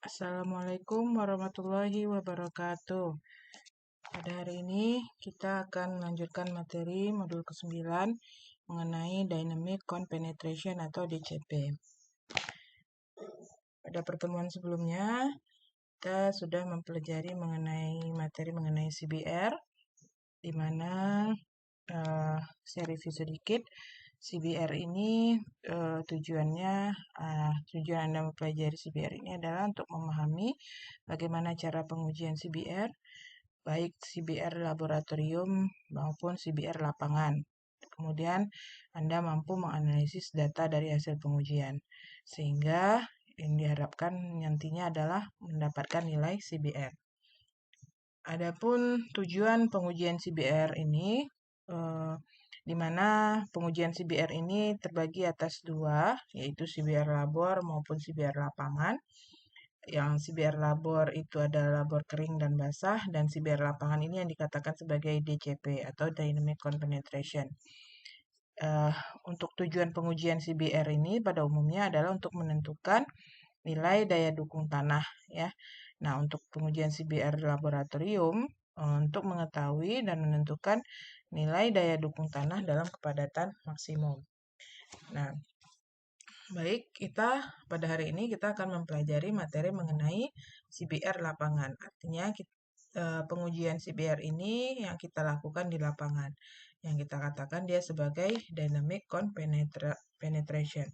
Assalamualaikum warahmatullahi wabarakatuh. Pada hari ini kita akan melanjutkan materi modul ke-9 mengenai Dynamic Count Penetration atau DCP. Pada pertemuan sebelumnya, kita sudah mempelajari materi mengenai CBR, di mana saya review sedikit. CBR ini tujuan Anda mempelajari CBR ini adalah untuk memahami bagaimana cara pengujian CBR, baik CBR laboratorium maupun CBR lapangan. Kemudian Anda mampu menganalisis data dari hasil pengujian, sehingga yang diharapkan nantinya adalah mendapatkan nilai CBR. Adapun tujuan pengujian CBR ini, di mana pengujian CBR ini terbagi atas dua, yaitu CBR labor maupun CBR lapangan. Yang CBR labor itu adalah labor kering dan basah, dan CBR lapangan ini yang dikatakan sebagai DCP atau Dynamic Count Penetration. Untuk tujuan pengujian CBR ini pada umumnya adalah untuk menentukan nilai daya dukung tanah, ya. Nah, untuk pengujian CBR laboratorium untuk mengetahui dan menentukan nilai daya dukung tanah dalam kepadatan maksimum. Nah, baik, pada hari ini kita akan mempelajari materi mengenai CBR lapangan. Artinya pengujian CBR ini yang kita lakukan di lapangan, yang kita katakan dia sebagai Dynamic Count Penetration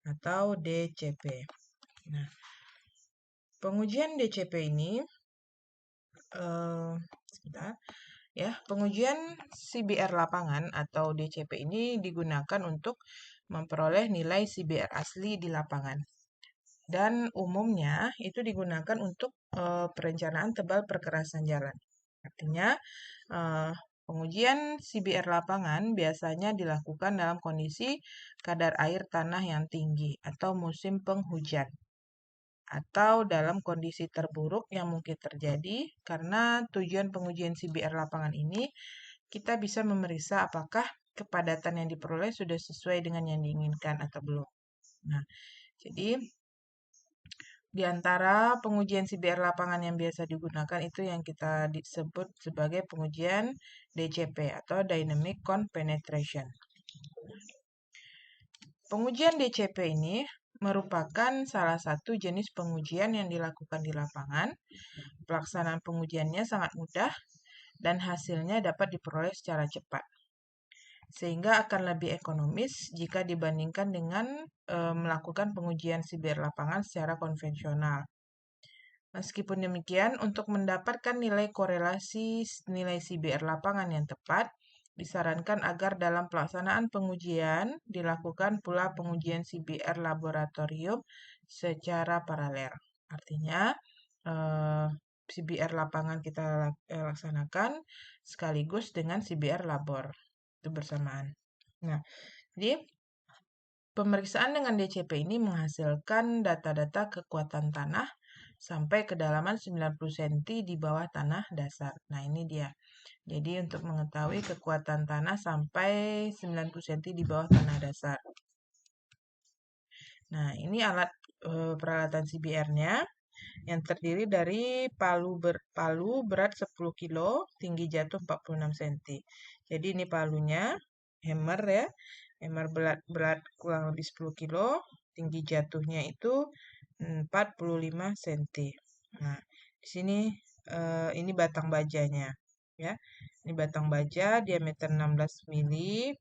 atau DCP. Nah, pengujian DCP ini pengujian CBR lapangan atau DCP ini digunakan untuk memperoleh nilai CBR asli di lapangan. Dan umumnya itu digunakan untuk perencanaan tebal perkerasan jalan. Artinya, pengujian CBR lapangan biasanya dilakukan dalam kondisi kadar air tanah yang tinggi atau musim penghujan, atau dalam kondisi terburuk yang mungkin terjadi, karena tujuan pengujian CBR lapangan ini kita bisa memeriksa apakah kepadatan yang diperoleh sudah sesuai dengan yang diinginkan atau belum. Nah, jadi di antara pengujian CBR lapangan yang biasa digunakan itu yang kita disebut sebagai pengujian DCP atau Dynamic Count Penetration. Pengujian DCP ini merupakan salah satu jenis pengujian yang dilakukan di lapangan. Pelaksanaan pengujiannya sangat mudah dan hasilnya dapat diperoleh secara cepat, sehingga akan lebih ekonomis jika dibandingkan dengan melakukan pengujian CBR lapangan secara konvensional. Meskipun demikian, untuk mendapatkan nilai korelasi nilai CBR lapangan yang tepat, disarankan agar dalam pelaksanaan pengujian dilakukan pula pengujian CBR laboratorium secara paralel. Artinya, CBR lapangan kita laksanakan sekaligus dengan CBR labor. Itu bersamaan. Nah, jadi pemeriksaan dengan DCP ini menghasilkan data-data kekuatan tanah sampai kedalaman 90 cm di bawah tanah dasar. Nah, ini dia. Jadi untuk mengetahui kekuatan tanah sampai 90 cm di bawah tanah dasar. Nah, ini alat peralatan CBR-nya yang terdiri dari palu berat 10 kg, tinggi jatuh 46 cm. Jadi ini palunya, hammer ya. Hammer berat kurang lebih 10 kg, tinggi jatuhnya itu 45 cm. Nah, di sini ini batang bajanya ya. Ini batang baja diameter 16 mili.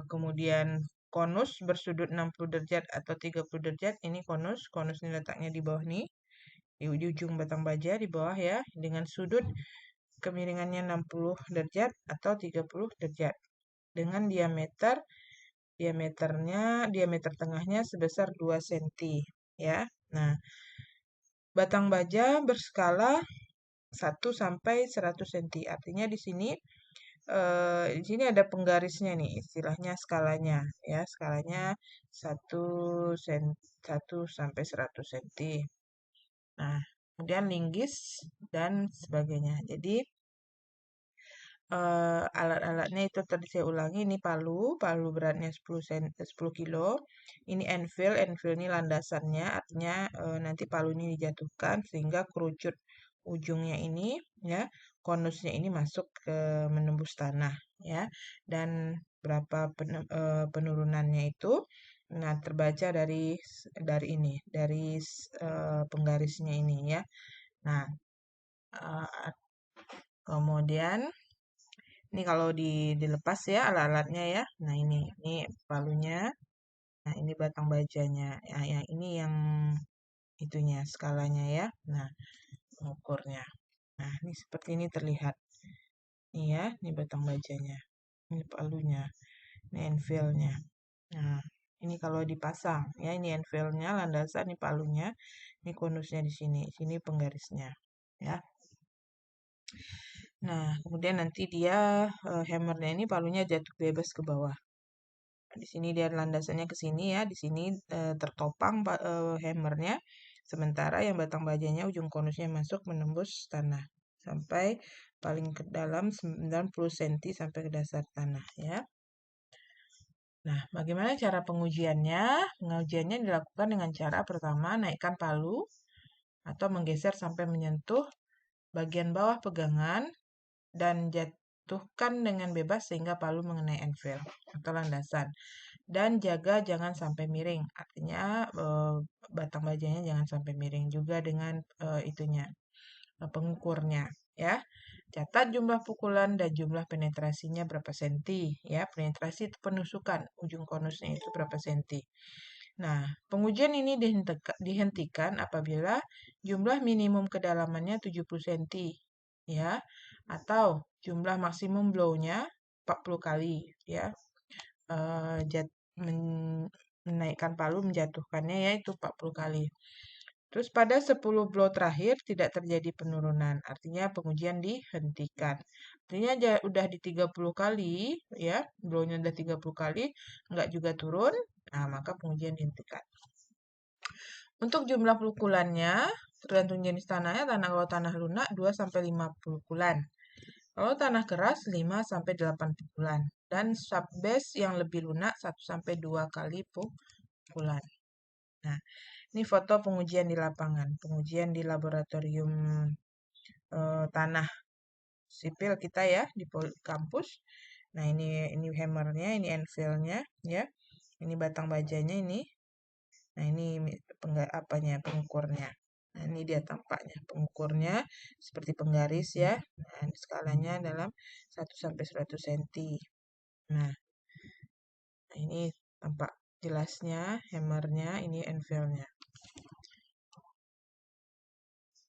Kemudian konus bersudut 60 derajat atau 30 derajat. Ini konus. Konus ini letaknya di bawah nih. Di ujung batang baja di bawah ya, dengan sudut kemiringannya 60 derajat atau 30 derajat. Dengan diameter tengahnya sebesar 2 cm ya. Nah, batang baja berskala 1 sampai 100 cm. Artinya di sini ada penggarisnya nih, istilahnya skalanya ya. Skalanya 1 sampai 100 cm. Nah, kemudian linggis dan sebagainya. Jadi alat-alatnya itu tadi saya ulangi, ini palu beratnya 10 kilo. Ini anvil ini landasannya, artinya nanti palu ini dijatuhkan sehingga kerucut ujungnya ini ya, konusnya ini masuk ke menembus tanah ya. Dan berapa penurunannya itu, nah terbaca dari ini, dari penggarisnya ini ya. Nah, kemudian ini kalau dilepas ya alat-alatnya ya. Nah ini palunya. Nah ini batang bajanya. Ya, yang ini yang itunya skalanya ya. Nah mengukurnya. Nah ini seperti ini terlihat. Ini ya, ini batang bajanya. Ini palunya. Ini anvilnya. Nah ini kalau dipasang ya, ini anvilnya, landasan, ini palunya, ini konusnya di sini. Sini penggarisnya ya. Nah, kemudian nanti dia hammernya ini palunya jatuh bebas ke bawah. Di sini dia landasannya ke sini ya, di sini tertopang hammernya, sementara yang batang bajanya ujung konusnya masuk menembus tanah sampai paling ke dalam 90 cm sampai ke dasar tanah ya. Nah, bagaimana cara pengujiannya? Pengujiannya dilakukan dengan cara pertama naikkan palu atau menggeser sampai menyentuh bagian bawah pegangan dan jatuhkan dengan bebas sehingga palu mengenai anvil atau landasan. Dan jaga jangan sampai miring, artinya batang bajanya jangan sampai miring, juga dengan pengukurnya ya. Catat jumlah pukulan dan jumlah penetrasinya berapa senti ya. Penetrasi itu penusukan ujung konusnya itu berapa senti. Nah, pengujian ini dihentikan apabila jumlah minimum kedalamannya 70 cm ya, atau jumlah maksimum blow-nya 40 kali ya. Menaikkan palu menjatuhkannya yaitu 40 kali. Terus pada 10 blow terakhir tidak terjadi penurunan, artinya pengujian dihentikan. Artinya udah di 30 kali ya, blow-nya udah 30 kali, enggak juga turun, nah maka pengujian dihentikan. Untuk jumlah pukulannya, tergantung jenis tanahnya, kalau tanah lunak 2-5 pukulan. Kalau tanah keras 5-8 pukulan. Dan subbase yang lebih lunak 1-2 kali pukulan. Nah, ini foto pengujian di lapangan, pengujian di laboratorium tanah sipil kita ya di kampus. Nah, ini hammernya, ini anvilnya ya. Ini batang bajanya ini. Nah, ini pengukurnya. Nah, ini dia tampaknya pengukurnya seperti penggaris ya. Nah, skalanya dalam 1-100 cm. Nah, ini tampak jelasnya hammernya, ini anvilnya.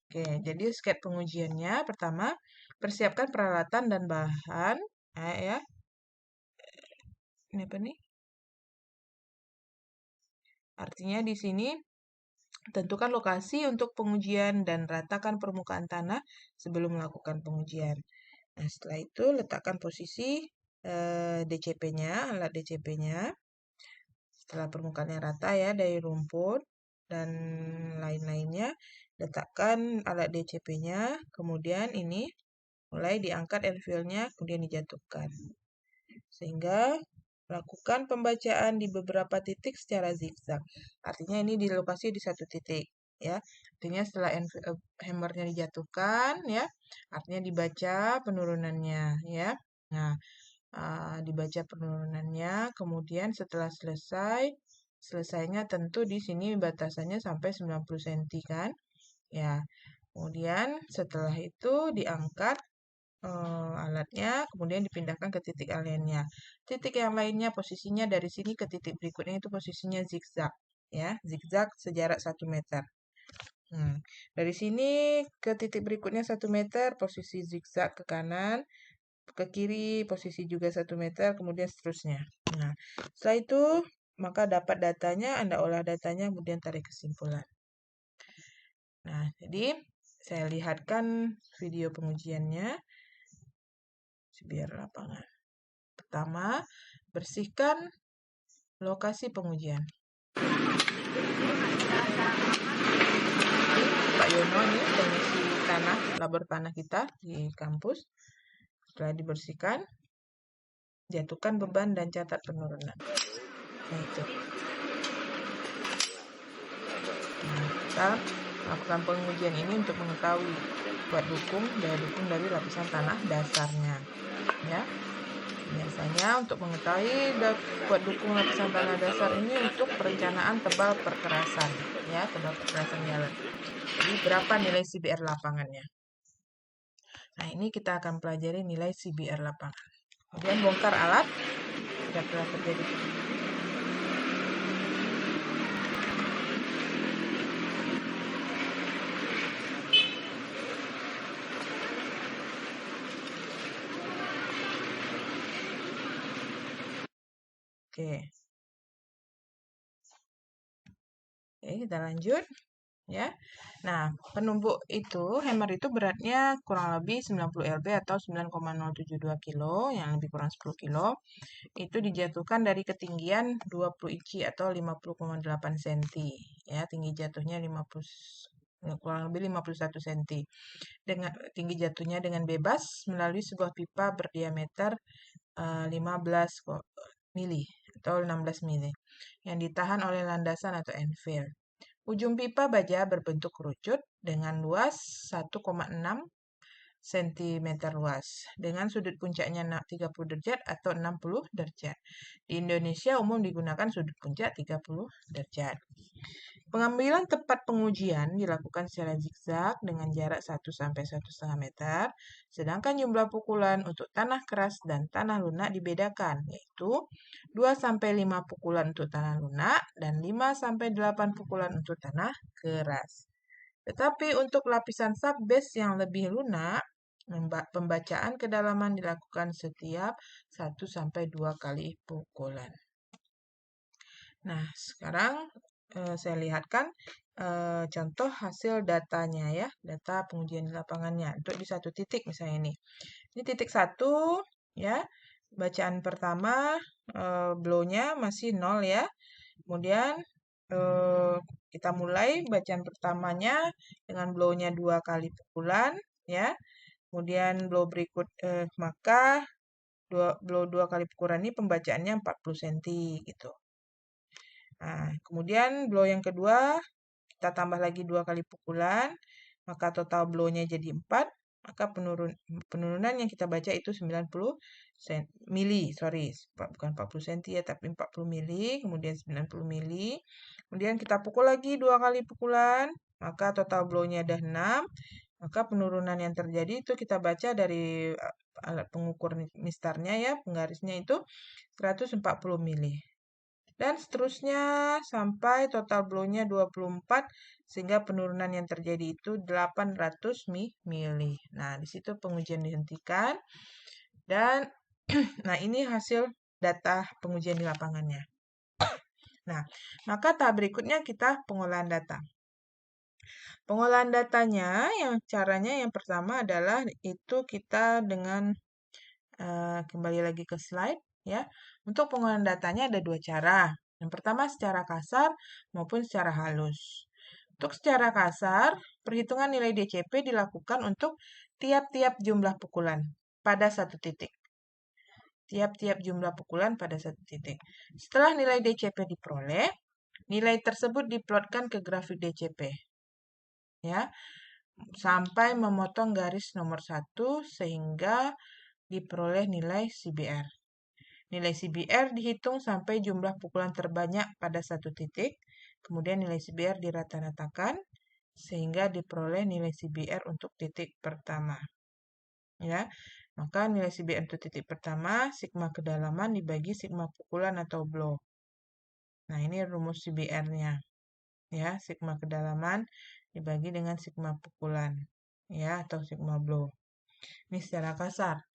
Oke, jadi sketch pengujiannya pertama, persiapkan peralatan dan bahan ya. Ini apa nih? Artinya di sini tentukan lokasi untuk pengujian dan ratakan permukaan tanah sebelum melakukan pengujian. Nah, setelah itu letakkan posisi DCP-nya, alat DCP-nya. Setelah permukaannya rata ya dari rumput dan lain-lainnya, letakkan alat DCP-nya, kemudian ini mulai diangkat anvilnya, kemudian dijatuhkan. Sehingga lakukan pembacaan di beberapa titik secara zigzag. Artinya ini di lokasi di satu titik ya. Artinya setelah hammernya dijatuhkan ya, artinya dibaca penurunannya ya. Nah, dibaca penurunannya, kemudian setelah selesainya tentu di sini batasannya sampai 90 cm kan. Ya. Kemudian setelah itu diangkat alatnya, kemudian dipindahkan ke titik lainnya. Titik yang lainnya posisinya dari sini ke titik berikutnya itu posisinya zigzag ya, zigzag sejarak 1 meter. Dari sini ke titik berikutnya 1 meter, posisi zigzag ke kanan, ke kiri posisi juga 1 meter, kemudian seterusnya. Nah, setelah itu maka dapat datanya, Anda olah datanya, kemudian tarik kesimpulan. Nah, jadi saya lihatkan video pengujiannya biar lapangan. Pertama, bersihkan lokasi pengujian. Pak Yono ini pengisi tanah, labor tanah kita di kampus. Setelah dibersihkan, jatuhkan beban dan catat penurunan. Nah, itu. Nah, kita lakukan pengujian ini untuk mengetahui kuat dukung, daya dukung dari lapisan tanah dasarnya. Ya, biasanya untuk mengetahui kuat dukung lapisan tanah dasar ini untuk perencanaan tebal perkerasan, ya, tebal perkerasan jalan. Jadi berapa nilai CBR lapangannya? Nah, ini kita akan pelajari nilai CBR lapangan. Kemudian bongkar alat, tidak pernah terjadi. Oke. Oke, kita lanjut. Ya. Nah, penumbuk itu, hammer itu beratnya kurang lebih 90 lb atau 9,072 kilo, yang lebih kurang 10 kilo. Itu dijatuhkan dari ketinggian 20 inci atau 50,8 cm. Ya, tinggi jatuhnya 50 kurang lebih 51 cm. Dengan tinggi jatuhnya dengan bebas melalui sebuah pipa berdiameter 15 mili atau 16 mili yang ditahan oleh landasan atau anvil. Ujung pipa baja berbentuk kerucut dengan luas 1,6 cm luas dengan sudut puncaknya 30 derajat atau 60 derajat. Di Indonesia umum digunakan sudut puncak 30 derajat. Pengambilan tepat pengujian dilakukan secara zigzag dengan jarak 1–1,5 meter, sedangkan jumlah pukulan untuk tanah keras dan tanah lunak dibedakan, yaitu 2–5 pukulan untuk tanah lunak dan 5–8 pukulan untuk tanah keras. Tetapi untuk lapisan subbase yang lebih lunak, pembacaan kedalaman dilakukan setiap 1–2 kali pukulan. Nah, sekarang saya lihatkan contoh hasil datanya ya, data pengujian di lapangannya. Untuk di satu titik misalnya ini. Ini titik 1 ya. Bacaan pertama blow-nya masih 0 ya. Kemudian kita mulai bacaan pertamanya dengan blow-nya 2 kali pukulan ya. Kemudian blow berikut maka blow 2 kali pukulan ini pembacaannya 40 cm gitu. Nah, kemudian blow yang kedua kita tambah lagi 2 kali pukulan, maka total blow-nya jadi 4, maka penurunan yang kita baca itu 90 mili, bukan 40 cm ya, tapi 40 mili, kemudian 90 mili. Kemudian kita pukul lagi 2 kali pukulan, maka total blow-nya ada 6, maka penurunan yang terjadi itu kita baca dari alat pengukur mistarnya ya, penggarisnya itu 140 mili. Dan seterusnya sampai total blow-nya 24 sehingga penurunan yang terjadi itu 800 mili. Nah, di situ pengujian dihentikan dan nah ini hasil data pengujian di lapangannya. Nah, maka tahap berikutnya kita pengolahan data. Pengolahan datanya caranya yang pertama adalah itu kita dengan kembali lagi ke slide ya. Untuk pengolahan datanya ada 2 cara. Yang pertama secara kasar maupun secara halus. Untuk secara kasar, perhitungan nilai DCP dilakukan untuk tiap-tiap jumlah pukulan pada satu titik. Tiap-tiap jumlah pukulan pada satu titik. Setelah nilai DCP diperoleh, nilai tersebut diplotkan ke grafik DCP. Ya, sampai memotong garis nomor 1 sehingga diperoleh nilai CBR. Nilai CBR dihitung sampai jumlah pukulan terbanyak pada satu titik, kemudian nilai CBR dirata-ratakan sehingga diperoleh nilai CBR untuk titik pertama. Ya, maka nilai CBR untuk titik pertama sigma kedalaman dibagi sigma pukulan atau blow. Nah, ini rumus CBR-nya. Ya, sigma kedalaman dibagi dengan sigma pukulan ya atau sigma blow. Ini secara kasar.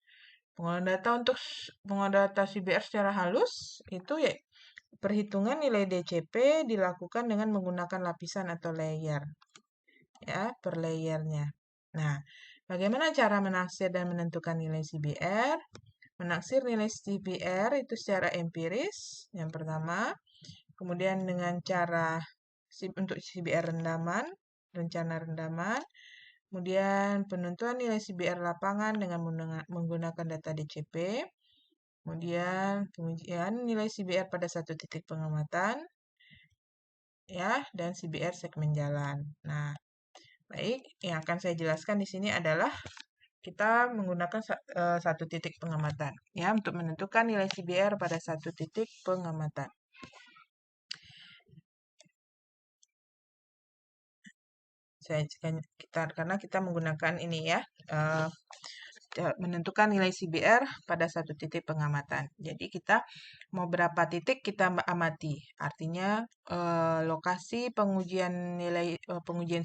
Pengolahan data untuk pengolahan data CBR secara halus itu ya perhitungan nilai DCP dilakukan dengan menggunakan lapisan atau layer. Ya, per layernya. Nah, bagaimana cara menaksir dan menentukan nilai CBR? Menaksir nilai CBR itu secara empiris, yang pertama. Kemudian dengan cara untuk CBR rendaman, rencana rendaman. Kemudian penentuan nilai CBR lapangan dengan menggunakan data DCP. Kemudian pengujian nilai CBR pada satu titik pengamatan, ya, dan CBR segmen jalan. Nah, baik, yang akan saya jelaskan di sini adalah kita menggunakan satu titik pengamatan, ya, untuk menentukan nilai CBR pada satu titik pengamatan. Karena kita menggunakan ini ya, menentukan nilai CBR pada satu titik pengamatan. Jadi kita mau berapa titik kita amati. Artinya lokasi pengujian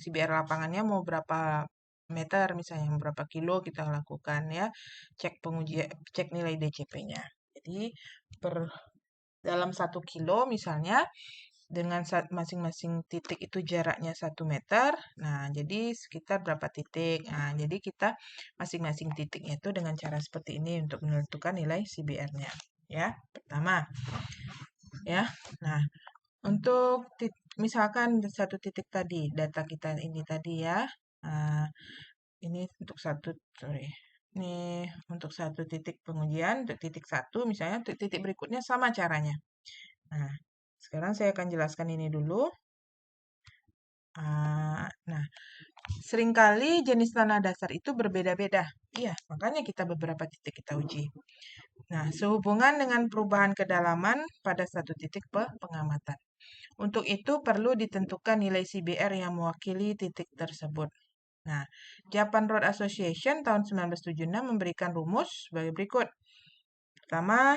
CBR lapangannya mau berapa meter misalnya, berapa kilo kita lakukan ya. Cek nilai DCP-nya. Jadi dalam 1 kilo misalnya dengan masing-masing titik itu jaraknya 1 meter. Nah, jadi sekitar berapa titik. Nah, jadi kita masing-masing titiknya itu dengan cara seperti ini untuk menentukan nilai CBR-nya. Ya, pertama. Ya. Nah, untuk misalkan satu titik tadi, data kita ini tadi ya. Nah, ini untuk Ini untuk satu titik pengujian, untuk titik 1 misalnya, untuk titik berikutnya sama caranya. Nah, sekarang saya akan jelaskan ini dulu. Nah, seringkali jenis tanah dasar itu berbeda-beda. Iya, makanya kita beberapa titik kita uji. Nah, sehubungan dengan perubahan kedalaman pada satu titik pengamatan. Untuk itu perlu ditentukan nilai CBR yang mewakili titik tersebut. Nah, Japan Road Association tahun 1976 memberikan rumus sebagai berikut. Pertama,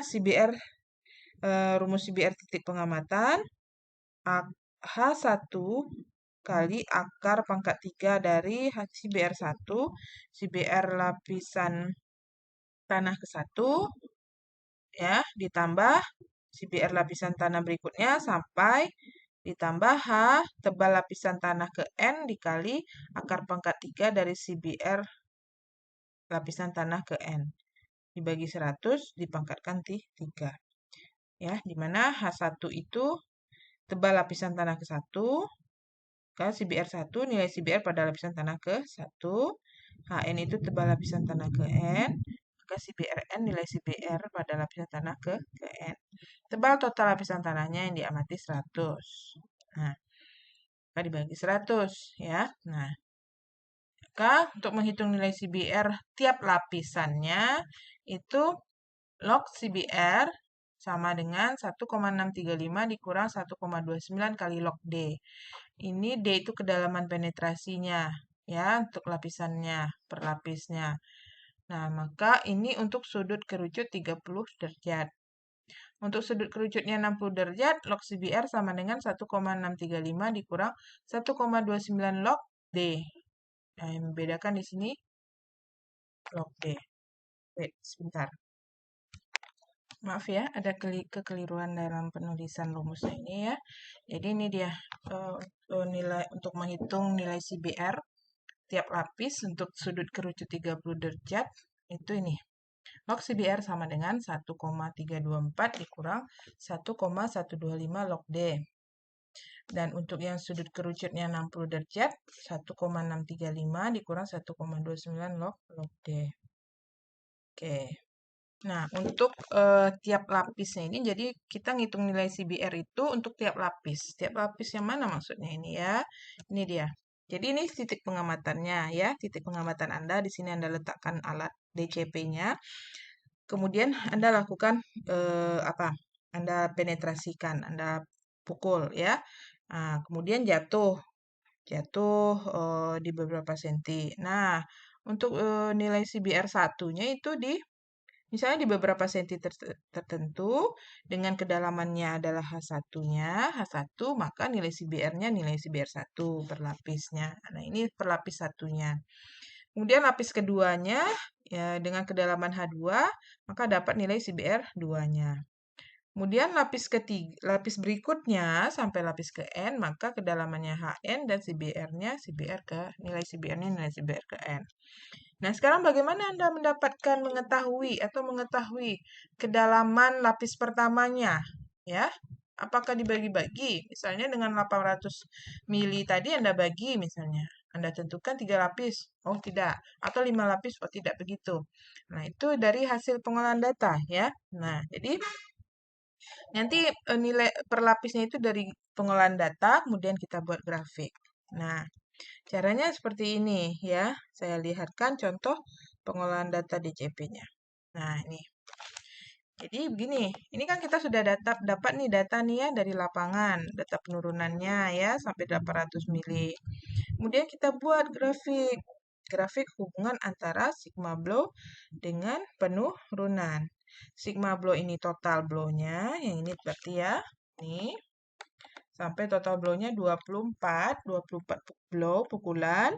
rumus CBR titik pengamatan H1 kali akar pangkat 3 dari CBR1, CBR lapisan tanah ke-1, ya, ditambah CBR lapisan tanah berikutnya sampai ditambah H tebal lapisan tanah ke N dikali akar pangkat 3 dari CBR lapisan tanah ke N. Dibagi 100 dipangkatkan 3. Ya, dimana H1 itu tebal lapisan tanah ke-1, CBR1, nilai CBR pada lapisan tanah ke-1, HN itu tebal lapisan tanah ke N, maka CBRN nilai CBR pada lapisan tanah ke N. Tebal total lapisan tanahnya yang diamati 100. Nah, maka dibagi 100 ya. Nah, maka untuk menghitung nilai CBR tiap lapisannya itu log CBR sama dengan 1,635 dikurang 1,29 kali log D. Ini D itu kedalaman penetrasinya ya untuk lapisannya per lapisnya. Nah, maka ini untuk sudut kerucut 30 derajat. Untuk sudut kerucutnya 60 derajat, log CBR sama dengan 1,635 dikurang 1,29 log D. Nah, yang membedakan di sini log D. Wait, sebentar. Maaf ya, ada kekeliruan dalam penulisan rumusnya ini ya. Jadi ini dia nilai untuk menghitung nilai CBR tiap lapis untuk sudut kerucut 30 derajat itu ini. Log CBR sama dengan 1,324 dikurang 1,125 log D. Dan untuk yang sudut kerucutnya 60 derajat 1,635 dikurang 1,29 log D. Oke. Nah, untuk tiap lapisnya ini, jadi kita ngitung nilai CBR itu untuk tiap lapis. Tiap lapis yang mana maksudnya ini ya? Ini dia. Jadi ini titik pengamatannya ya, titik pengamatan Anda. Di sini Anda letakkan alat DCP-nya. Kemudian Anda lakukan Anda penetrasikan, Anda pukul ya. Nah, kemudian jatuh di beberapa senti. Nah, untuk nilai CBR satunya itu misalnya di beberapa senti tertentu dengan kedalamannya adalah H1-nya, H1, maka nilai CBR-nya nilai CBR1 per lapisnya. Nah, ini per lapis satunya. Kemudian lapis keduanya ya dengan kedalaman H2, maka dapat nilai CBR 2-nya. Kemudian lapis berikutnya sampai lapis ke N, maka kedalamannya HN dan CBR-nya nilai CBR-nya nilai CBR ke N. Nah, sekarang bagaimana Anda mengetahui kedalaman lapis pertamanya? Ya, apakah dibagi-bagi? Misalnya dengan 800 mili tadi Anda bagi misalnya. Anda tentukan 3 lapis. Oh, tidak. Atau 5 lapis. Oh, tidak begitu. Nah, itu dari hasil pengolahan data ya. Nah, jadi nanti nilai per lapisnya itu dari pengolahan data, kemudian kita buat grafik. Nah, caranya seperti ini ya. Saya lihatkan contoh pengolahan data DCP-nya. Nah, ini. Jadi begini, ini kan kita sudah dapat nih data nih ya dari lapangan, data penurunannya ya sampai 800 mili. Kemudian kita buat grafik hubungan antara sigma blow dengan penurunan. Sigma blow ini total blow-nya, yang ini berarti ya, nih. Sampai total blow-nya 24 blow pukulan.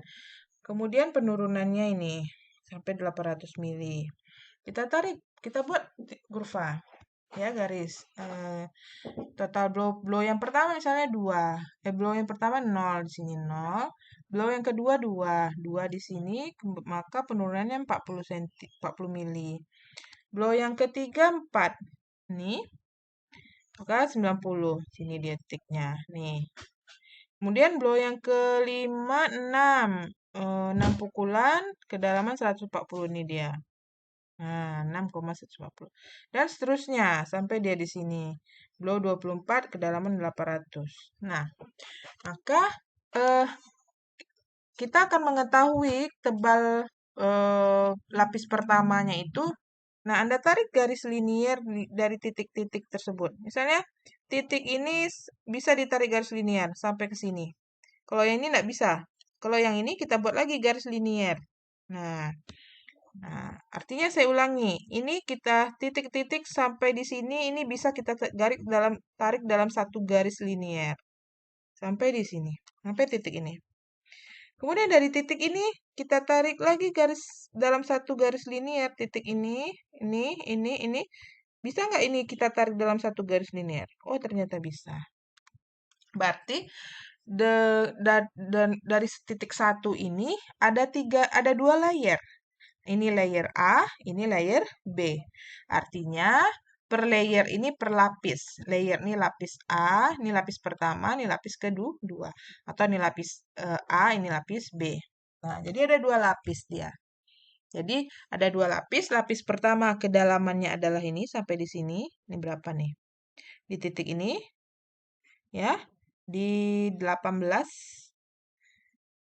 Kemudian penurunannya ini sampai 800 mili. Kita tarik, kita buat kurva ya garis. Total blow yang pertama misalnya 2. Blow yang pertama 0 di sini 0. Blow yang kedua 2 di sini, maka penurunannya 40 cm, 40 mili. Blow yang ketiga 4. Nih. Maka 90. Sini dia titiknya. Nih. Kemudian blow yang kelima 6. 6 pukulan, kedalaman 140 ini dia. Nah, 6,140. Dan seterusnya sampai dia di sini. Blow 24, kedalaman 800. Nah, maka kita akan mengetahui tebal lapis pertamanya itu. Nah, Anda tarik garis linier dari titik-titik tersebut. Misalnya, titik ini bisa ditarik garis linier sampai ke sini. Kalau yang ini tidak bisa. Kalau yang ini kita buat lagi garis linier. Nah, artinya saya ulangi. Ini kita titik-titik sampai di sini, ini bisa kita tarik dalam satu garis linier. Sampai di sini. Sampai titik ini. Kemudian dari titik ini kita tarik lagi garis dalam satu garis linier. Titik ini. Bisa nggak ini kita tarik dalam satu garis linier? Oh, ternyata bisa. Berarti dari titik 1 ini ada 2 layer. Ini layer A, ini layer B. Artinya per layer ini per lapis. Layer ini lapis A, ini lapis pertama, ini lapis kedua. Atau ini lapis A, ini lapis B. Nah, jadi ada 2 lapis dia. Jadi ada 2 lapis. Lapis pertama kedalamannya adalah ini sampai di sini. Ini berapa nih? Di titik ini. Ya, di 18.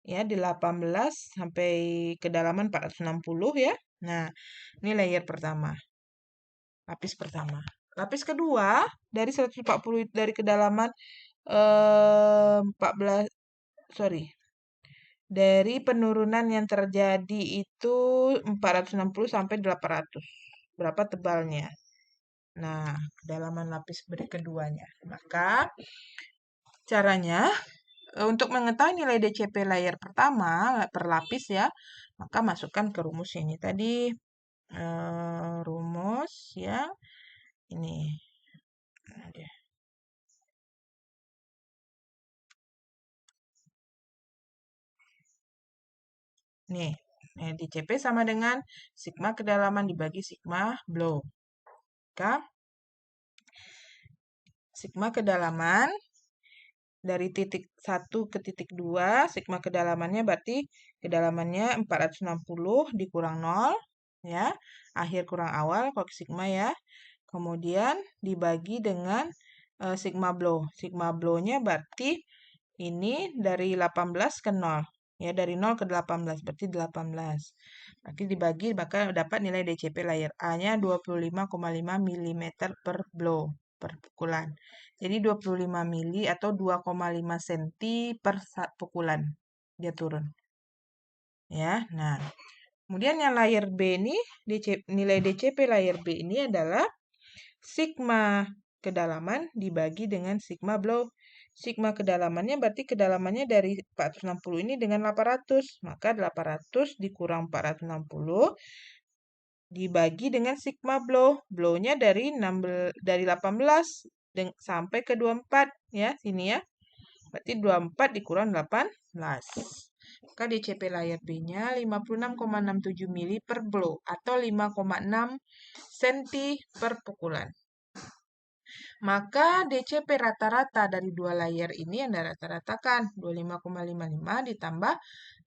Ya, di 18 sampai kedalaman 460 ya. Nah, ini layer pertama. Lapis pertama. Lapis kedua dari 140 dari kedalaman 14 sorry. Dari penurunan yang terjadi itu 460 sampai 800. Berapa tebalnya? Nah, kedalaman lapis keduanya. Maka caranya untuk mengetahui nilai DCP layer pertama per lapis ya, maka masukkan ke rumus ini tadi. Rumus ya, ini. Nih, DCP sama dengan sigma kedalaman dibagi sigma blow. Maka sigma kedalaman dari titik 1 ke titik 2, sigma kedalamannya berarti kedalamannya 460 dikurang 0, ya. Akhir kurang awal, kalau sigma ya. Kemudian dibagi dengan sigma blow. Sigma blow-nya berarti ini dari 18 ke 0. Ya, dari 0 ke 18, berarti 18. Berarti dibagi, maka dapat nilai DCP layer A-nya 25,5 mm per blow, per pukulan. Jadi 25 mili atau 2,5 cm per pukulan dia turun. Ya, nah. Kemudian yang layer B ini, nilai DCP layer B ini adalah sigma kedalaman dibagi dengan sigma blow. Sigma kedalamannya berarti kedalamannya dari 460 ini dengan 800. Maka 800 dikurang 460 dibagi dengan sigma blow. Blow-nya dari 18 sampai ke 24 ya, sini ya. Berarti 24 dikurang 18. Maka DCP layer B-nya 56,67 mili per blow atau 5,6 cm per pukulan. Maka DCP rata-rata dari dua layer ini yang dirata-ratakan 25,55 ditambah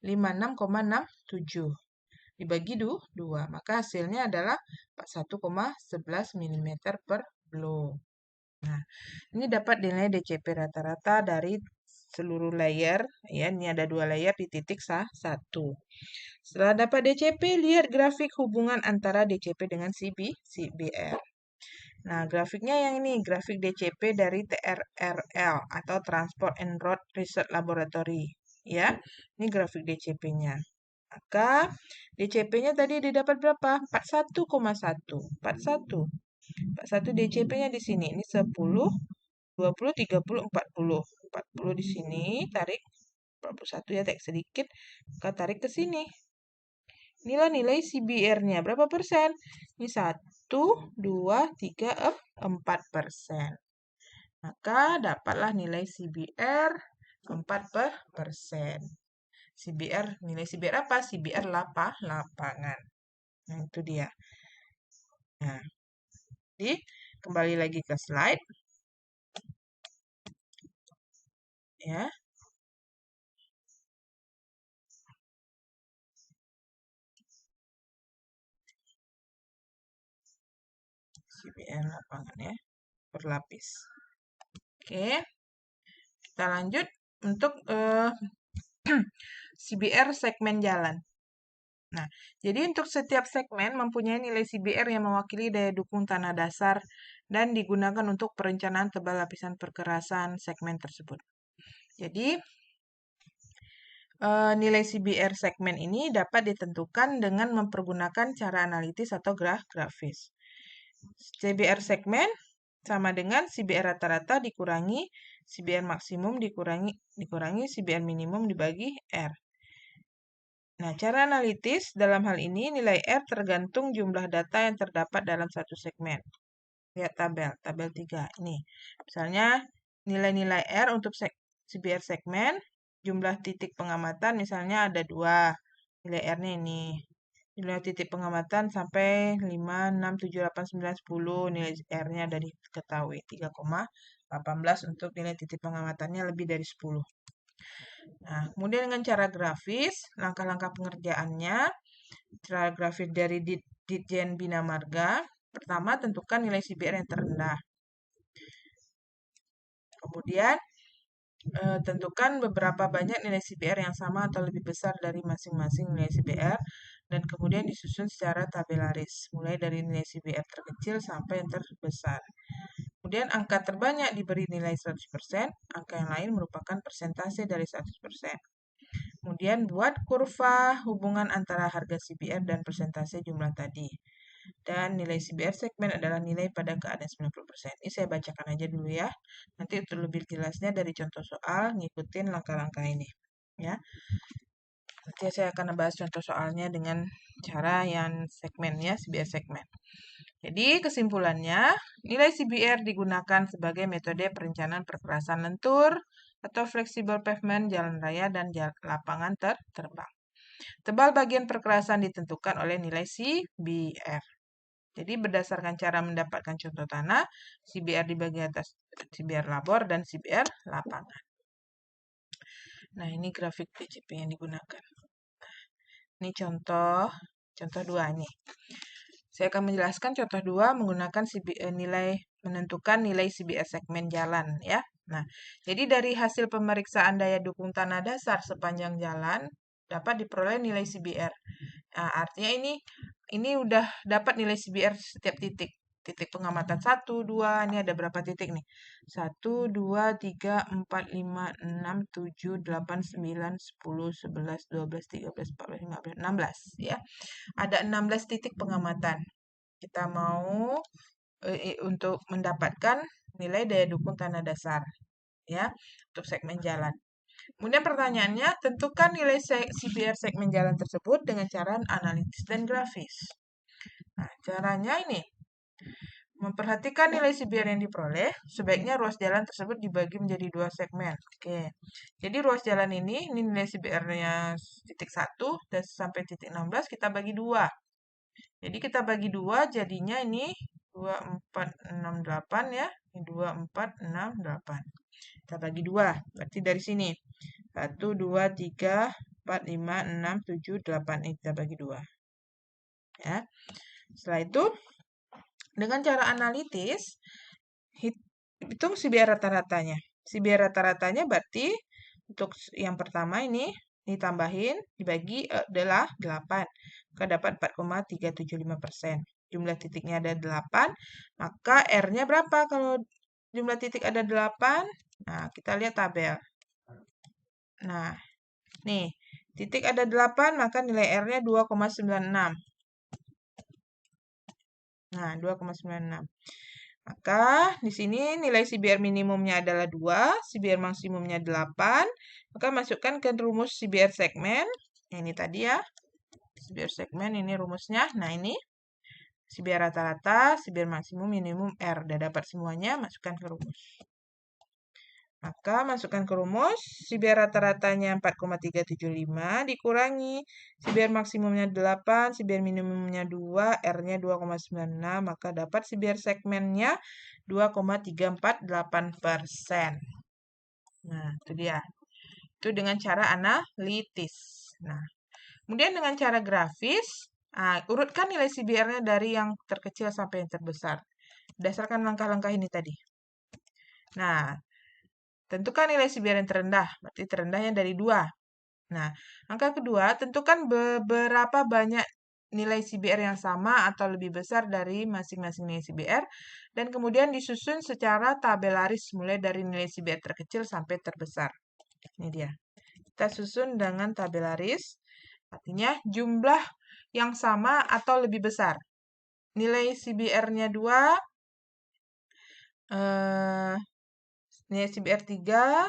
56,67 dibagi 2. Maka hasilnya adalah 41,11 mm per blow. Nah, ini dapat nilai DCP rata-rata dari seluruh layer. Ya, ini ada dua layer di titik 1. Setelah dapat DCP, lihat grafik hubungan antara DCP dengan CBR. Nah, grafiknya yang ini, grafik DCP dari TRRL atau Transport and Road Research Laboratory. Ya, ini grafik DCP-nya. Maka DCP-nya tadi didapat berapa? 41,1. 41 DCP-nya di sini. Ini 10, 20, 30, 40. 40 di sini, tarik 41 ya, tarik sedikit. Maka tarik ke sini. Inilah nilai CBR-nya. Berapa persen? Ini 1, 2, 3, 4%. Maka dapatlah nilai CBR 4%. Nilai CBR apa? CBR lapangan. Nah, itu dia. Nah, jadi kembali lagi ke slide. Ya. CBR lapangan ya, berlapis. Oke. Kita lanjut untuk CBR segmen jalan. Nah, jadi untuk setiap segmen mempunyai nilai CBR yang mewakili daya dukung tanah dasar dan digunakan untuk perencanaan tebal lapisan perkerasan segmen tersebut. Jadi, nilai CBR segmen ini dapat ditentukan dengan mempergunakan cara analitis atau grafis. CBR segmen sama dengan CBR rata-rata dikurangi CBR maksimum dikurangi CBR minimum dibagi R. Nah, cara analitis dalam hal ini nilai R tergantung jumlah data yang terdapat dalam satu segmen. Lihat tabel 3 ini. Misalnya nilai-nilai R untuk CBR segmen, jumlah titik pengamatan misalnya ada 2. Nilai R-nya ini. Nilai titik pengamatan sampai 5, 6, 7, 8, 9, 10. Nilai R-nya ada diketahui 3,18 untuk nilai titik pengamatannya lebih dari 10. Nah, kemudian dengan cara grafis, langkah-langkah pengerjaannya, cara grafis dari Ditjen Bina Marga, pertama tentukan nilai CBR yang terendah. Kemudian tentukan beberapa banyak nilai CBR yang sama atau lebih besar dari masing-masing nilai CBR dan kemudian disusun secara tabelaris, mulai dari nilai CBR terkecil sampai yang terbesar. Kemudian angka terbanyak diberi nilai 100%, angka yang lain merupakan persentase dari 100%. Kemudian buat kurva hubungan antara harga CBR dan persentase jumlah tadi. Dan nilai CBR segmen adalah nilai pada keadaan 90%. Ini saya bacakan aja dulu ya. Nanti untuk lebih jelasnya dari contoh soal, ngikutin langkah-langkah ini. Ya. Nanti saya akan bahas contoh soalnya dengan cara yang segmennya, CBR segmen. Jadi kesimpulannya, nilai CBR digunakan sebagai metode perencanaan perkerasan lentur atau fleksibel pavement, jalan raya, dan lapangan terbang. Tebal bagian perkerasan ditentukan oleh nilai CBR. Jadi berdasarkan cara mendapatkan contoh tanah, CBR di bagian atas CBR labor dan CBR lapangan. Nah, ini grafik DCP yang digunakan. Ini contoh 2 nih. Saya akan menjelaskan contoh 2 menggunakan menentukan nilai CBR segmen jalan ya. Nah, jadi dari hasil pemeriksaan daya dukung tanah dasar sepanjang jalan dapat diperoleh nilai CBR. Nah, artinya ini udah dapat nilai CBR setiap titik. Titik pengamatan 1, 2, ini ada berapa titik nih? 1, 2, 3, 4, 5, 6, 7, 8, 9, 10, 11, 12, 13, 14, 15, 16 ya. Ada 16 titik pengamatan. Kita mau untuk mendapatkan nilai daya dukung tanah dasar ya untuk segmen jalan. Kemudian pertanyaannya, tentukan nilai CBR segmen jalan tersebut dengan cara analitis dan grafis. Nah, caranya ini. Memperhatikan nilai CBR yang diperoleh, sebaiknya ruas jalan tersebut dibagi menjadi 2 segmen. Oke. Jadi ruas jalan ini nilai CBR-nya titik 1 dan sampai titik 16 kita bagi 2. Jadi kita bagi 2 jadinya ini 2, 4, 6, 8 ya. Ini 2, 4, 6, 8. Kita bagi 2. Berarti dari sini. 1, 2, 3, 4, 5, 6, 7, 8. Ini kita bagi 2. Ya. Setelah itu, dengan cara analitis, hitung CBR rata-ratanya. CBR rata-ratanya berarti untuk yang pertama ini ditambahin, dibagi adalah 8. Maka dapat 4,375%. Jumlah titiknya ada 8, maka R-nya berapa kalau jumlah titik ada 8? Nah, kita lihat tabel. Nah, nih, titik ada 8, maka nilai R-nya 2,96. Nah, 2,96. Maka di sini nilai CBR minimumnya adalah 2, CBR maksimumnya 8. Maka masukkan ke rumus CBR segmen. Ini tadi ya. CBR segmen ini rumusnya. Nah, ini CBR rata-rata, CBR maksimum, minimum, R. Udah dapat semuanya, masukkan ke rumus. Maka masukkan ke rumus, CBR rata-ratanya 4,375 dikurangi CBR maksimumnya 8, CBR minimumnya 2, R-nya 2,96, maka dapat CBR segmennya 2,348%. Nah, itu dia. Itu dengan cara analitis. Nah, kemudian dengan cara grafis, urutkan nilai CBR-nya dari yang terkecil sampai yang terbesar. Berdasarkan langkah-langkah ini tadi. Nah, tentukan nilai CBR yang terendah, berarti terendahnya dari 2. Nah, angka kedua, tentukan beberapa banyak nilai CBR yang sama atau lebih besar dari masing-masing nilai CBR, dan kemudian disusun secara tabelaris mulai dari nilai CBR terkecil sampai terbesar. Ini dia. Kita susun dengan tabelaris, artinya jumlah yang sama atau lebih besar. Nilai CBR-nya 2, nilai CBR 3,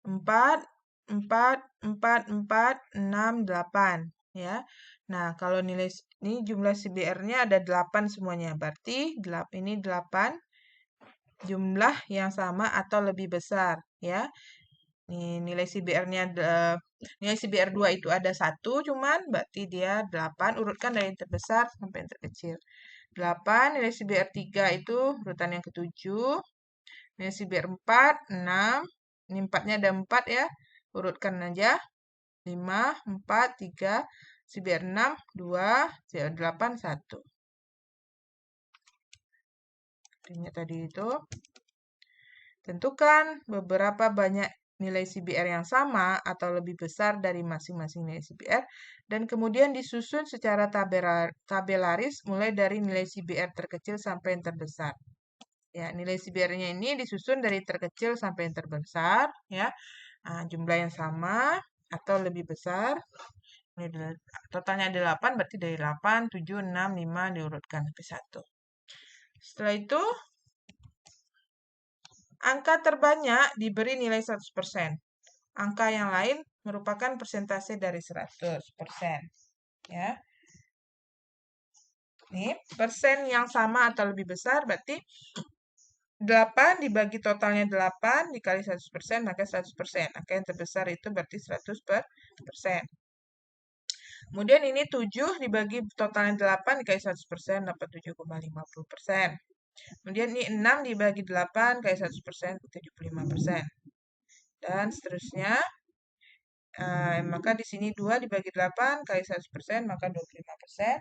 4, 4, 4, 4, 6, 8. Ya. Nah, kalau nilai ini jumlah CBR-nya ada 8 semuanya. Berarti ini 8 jumlah yang sama atau lebih besar. Ya. Nilai CBR-nya nilai CBR 2 itu ada 1 cuman berarti dia 8, urutkan dari yang terbesar sampai yang terkecil. 8, nilai CBR 3 itu urutan yang ketujuh. Nilai CBR 4, 6. Ini 4-nya ada 4 ya. Urutkan aja. 5, 4, 3, CBR 6, 2, CBR 8, 1. Artinya tadi itu. Tentukan beberapa banyak nilai CBR yang sama atau lebih besar dari masing-masing nilai CBR dan kemudian disusun secara tabelaris mulai dari nilai CBR terkecil sampai yang terbesar. Ya, nilai CBR-nya ini disusun dari terkecil sampai yang terbesar, ya. Jumlah yang sama atau lebih besar. Ini totalnya ada 8, berarti dari 8, 7, 6, 5 diurutkan sampai 1. Setelah itu, angka terbanyak diberi nilai 100%. Angka yang lain merupakan persentase dari 100%. Ya. Ini persen yang sama atau lebih besar berarti 8 dibagi totalnya 8 dikali 100%, maka 100%. Angka yang terbesar itu berarti 100%. Kemudian ini 7 dibagi totalnya 8 dikali 100%, dapat 7,50%. Kemudian ini 6 dibagi 8 kali 100%, 75%. Dan seterusnya, maka di sini 2 dibagi 8 kali 100%, maka 25%.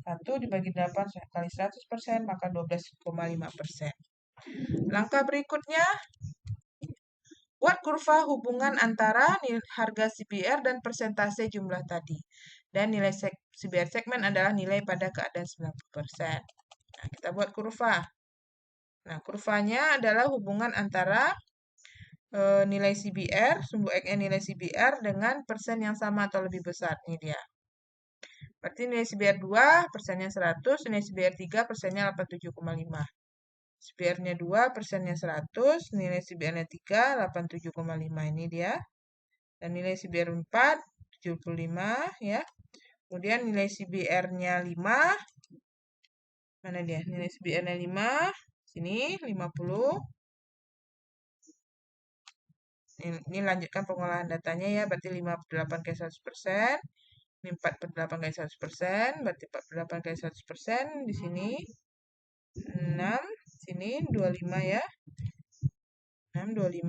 1 dibagi 8 kali 100%, maka 12,5%. Langkah berikutnya, buat kurva hubungan antara harga CBR dan persentase jumlah tadi. Dan nilai CBR segmen adalah nilai pada keadaan 90%. Nah, kita buat kurva. Nah, kurvanya adalah hubungan antara nilai CBR, sumbu X-nya nilai CBR dengan persen yang sama atau lebih besar. Ini dia. Berarti nilai CBR 2 persennya 100, nilai CBR 3 persennya 87,5. CBR-nya 2 persennya 100, nilai CBR-nya 3 87,5. Ini dia. Dan nilai CBR 4 75 ya. Kemudian nilai CBR-nya 5. Mana dia? Nilai CBR-nya 5. Sini 50. Ini lanjutkan pengolahan datanya ya, berarti 58 kali 100%. Ini 48 kali 100%, berarti 48 kali 100%. Di sini 6, sini 25 ya. 6, 25,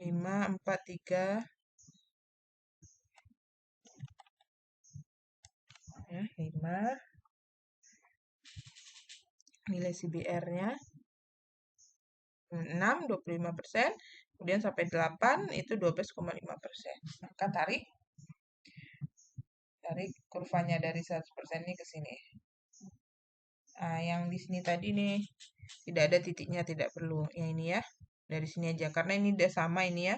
5, 4, 3, ya, 5, nilai CBR-nya 6, 25%, kemudian sampai 8 itu 12,5%. Maka tarik kurvanya dari 100% ini ke sini. Nah, yang di sini tadi nih tidak ada titiknya, tidak perlu. Yang ini ya, dari sini aja karena ini udah sama ini ya.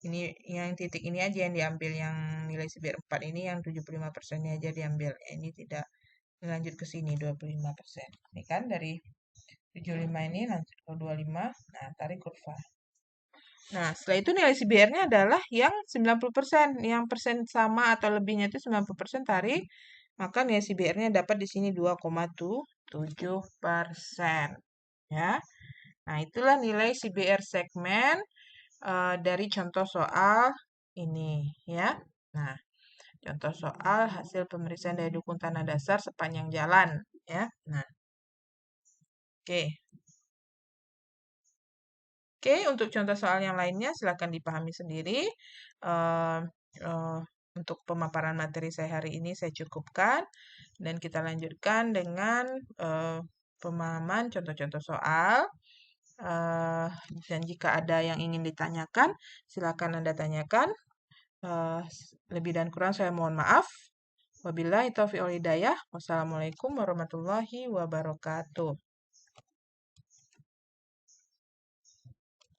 Ini yang titik ini aja yang diambil, yang nilai CBR 4 ini yang 75%-nya aja diambil. Ini tidak lanjut ke sini 25%. Ini kan dari 75 ini lanjut ke 25. Nah, tarik kurva. Nah, setelah itu nilai CBR-nya adalah yang 90%. Yang persen sama atau lebihnya itu 90% tarik. Maka nilai CBR-nya dapat di sini 2,7%. Ya. Nah, itulah nilai CBR segmen dari contoh soal ini. Ya. Nah, contoh soal hasil pemeriksaan daya dukung tanah dasar sepanjang jalan. Ya. Nah, oke. Oke, untuk contoh soal yang lainnya silakan dipahami sendiri. Eh, eh, untuk pemaparan materi saya hari ini saya cukupkan dan kita lanjutkan dengan pemahaman contoh-contoh soal. Dan jika ada yang ingin ditanyakan, silakan Anda tanyakan. Lebih dan kurang saya mohon maaf. Wabillahi taufiq wal hidayah. Wassalamualaikum warahmatullahi wabarakatuh.